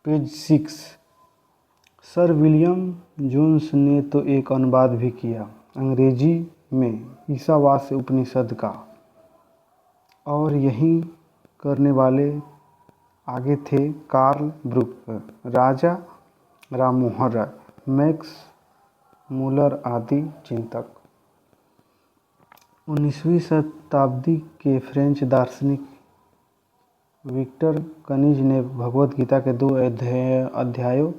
Page 6। Sir William Jones ने तो एक अनुवाद भी किया अंग्रेजी में ईसावास्य उपनिषद का, और यही करने वाले आगे थे Karl Brooke, Raja Rammohan Roy, Max Muller आदि चिंतक। 19वीं शताब्दी के फ्रेंच दार्शनिक विक्टर कनिज ने भगवद गीता के 2 अध्यायों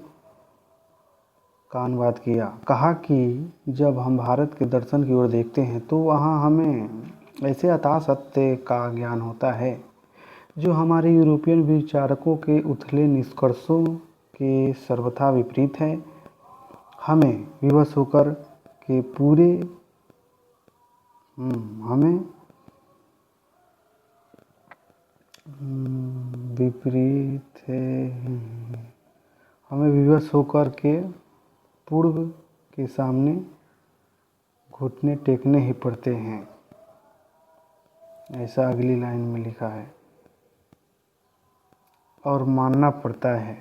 का अनुवाद किया। कहा कि जब हम भारत के दर्शन की ओर देखते हैं तो वहाँ हमें ऐसे अथाह सत्य का ज्ञान होता है जो हमारे यूरोपियन विचारकों के उथले निष्कर्षों के सर्वथा विपरीत है। हमें विवश होकर के पूरे हमें विपरीत है हमें विवश होकर के पूर्व के सामने घुटने टेकने ही पड़ते हैं, ऐसा अगली लाइन में लिखा है। और मानना पड़ता है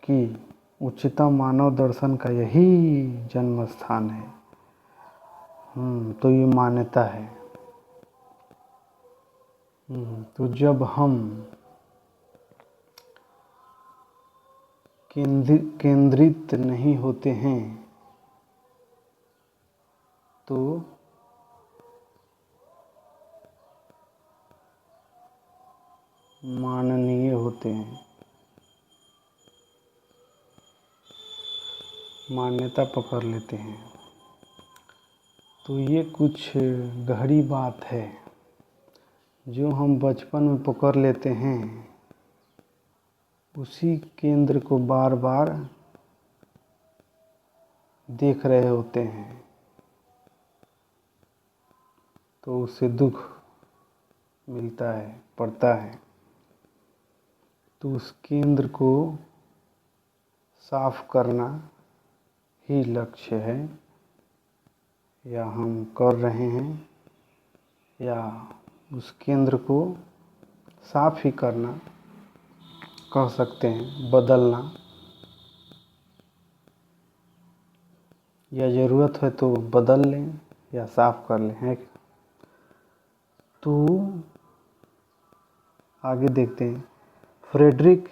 कि उच्चतम मानव दर्शन का यही जन्म स्थान है। तो ये मान्यता है। तो जब हम केंद्रित नहीं होते हैं तो माननीय होते हैं, मान्यता पकड़ लेते हैं। तो ये कुछ गहरी बात है जो हम बचपन में पकड़ लेते हैं, उसी केंद्र को बार बार देख रहे होते हैं, तो उससे दुख मिलता है, पड़ता है। तो उस केंद्र को साफ करना ही लक्ष्य है, या हम कर रहे हैं, या उस केंद्र को साफ ही करना कह सकते हैं, बदलना, या ज़रूरत है तो बदल लें या साफ कर लें, है क्या? तो आगे देखते हैं। फ्रेडरिक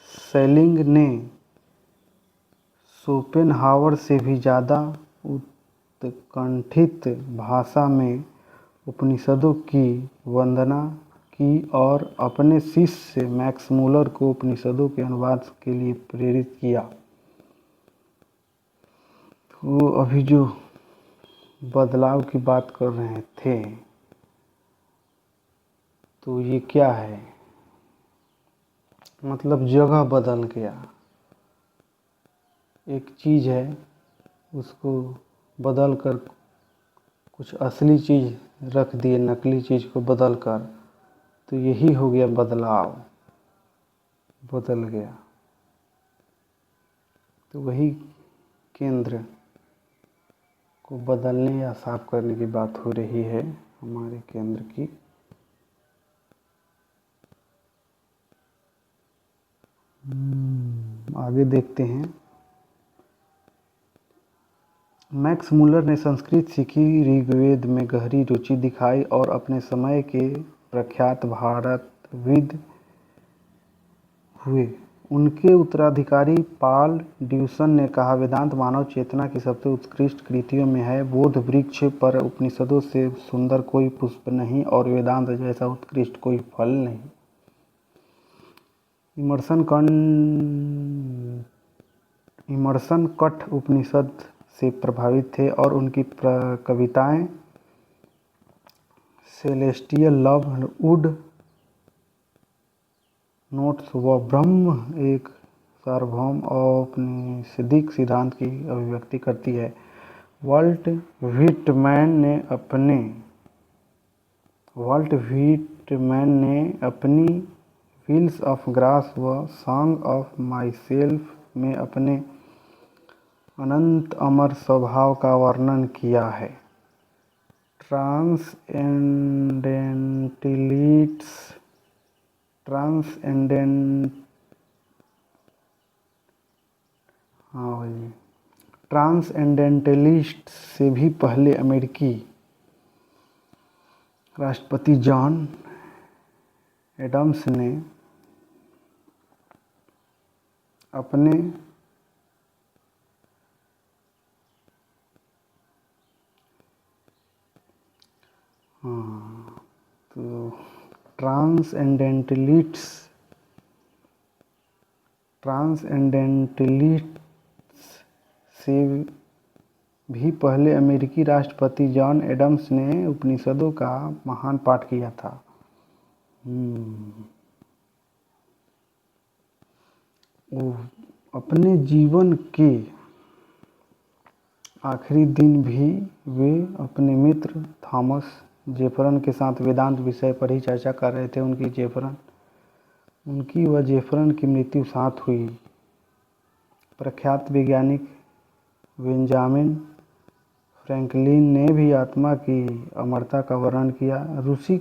सेलिंग ने शोपेनहावर से भी ज़्यादा उत्कंठित भाषा में उपनिषदों की वंदना की और अपने शिष्य मैक्स मूलर को उपनिषदों के अनुवाद के लिए प्रेरित किया। वो अभी जो बदलाव की बात कर रहे थे, तो ये क्या है? मतलब जगह बदल गया। एक चीज़ है, उसको बदल कर कुछ असली चीज़ रख दिए, नकली चीज़ को बदल कर, तो यही हो गया बदलाव, बदल गया। तो वही केंद्र को बदलने या साफ करने की बात हो रही है हमारे केंद्र की। आगे देखते हैं। मैक्स मूलर ने संस्कृत सीखी, ऋग्वेद में गहरी रुचि दिखाई और अपने समय के प्रख्यात भारतविद हुए। उनके उत्तराधिकारी पॉल ड्यूसन ने कहा, वेदांत मानव चेतना की सबसे उत्कृष्ट कृतियों में है। बोध वृक्ष पर उपनिषदों से सुंदर कोई पुष्प नहीं और वेदांत जैसा उत्कृष्ट कोई फल नहीं। इमर्सन कठ उपनिषद से प्रभावित थे और उनकी कविताएं सेलेस्टियल लव, वुड नोट्स व ब्रह्म एक सार्वभौम औपनिषदिक सिद्धांत की अभिव्यक्ति करती है। वाल्ट व्हिटमैन ने अपनी व्हील्स ऑफ ग्रास व सॉन्ग ऑफ माई सेल्फ में अपने अनंत अमर स्वभाव का वर्णन किया है। ट्रांसेंडेंटलिस्ट से भी पहले अमेरिकी राष्ट्रपति जॉन एडम्स ने अपने तो ट्रांसेंडेंटलिस्ट से भी पहले अमेरिकी राष्ट्रपति जॉन एडम्स ने उपनिषदों का महान पाठ किया था। अपने जीवन के आखिरी दिन भी वे अपने मित्र थॉमस जेफरसन के साथ वेदांत विषय पर ही चर्चा कर रहे थे। उनकी व जेफरसन की मृत्यु साथ हुई। प्रख्यात वैज्ञानिक बेंजामिन फ्रैंकलिन ने भी आत्मा की अमरता का वर्णन किया। रूसी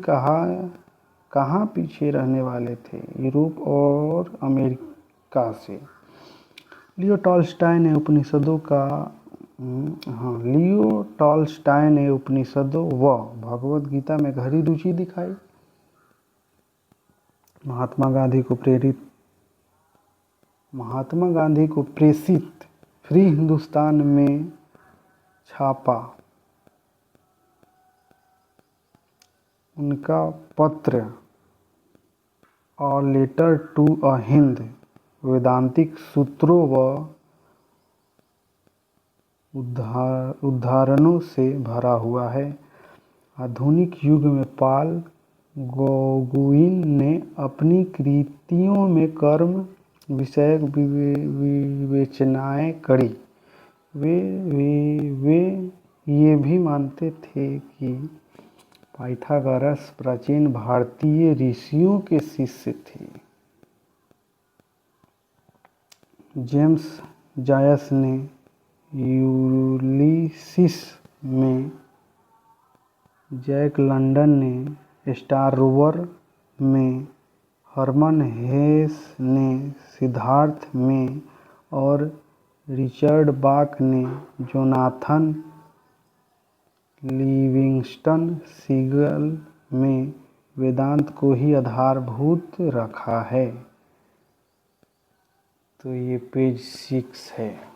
कहाँ पीछे रहने वाले थे, यूरोप और अमेरिका से। लियो टॉल्स्टॉय ने उपनिषदों व भगवद गीता में गहरी रुचि दिखाई। महात्मा गांधी को प्रेषित फ्री हिंदुस्तान में छापा उनका पत्र a letter to a Hindu वेदांतिक सूत्रों व उदाहरणों से भरा हुआ है। आधुनिक युग में पॉल गॉगुइन ने अपनी कृतियों में कर्म विषयक विवेचनाएं करी। वे ये भी मानते थे कि पाइथागोरस प्राचीन भारतीय ऋषियों के शिष्य थे। जेम्स जॉयस ने यूलिसिस में, जैक लंडन ने स्टार रोवर में, हरमन हेस ने सिद्धार्थ में और रिचर्ड बाक ने जोनाथन लिविंगस्टन सीगल में वेदांत को ही आधारभूत रखा है। तो ये पेज 6 है।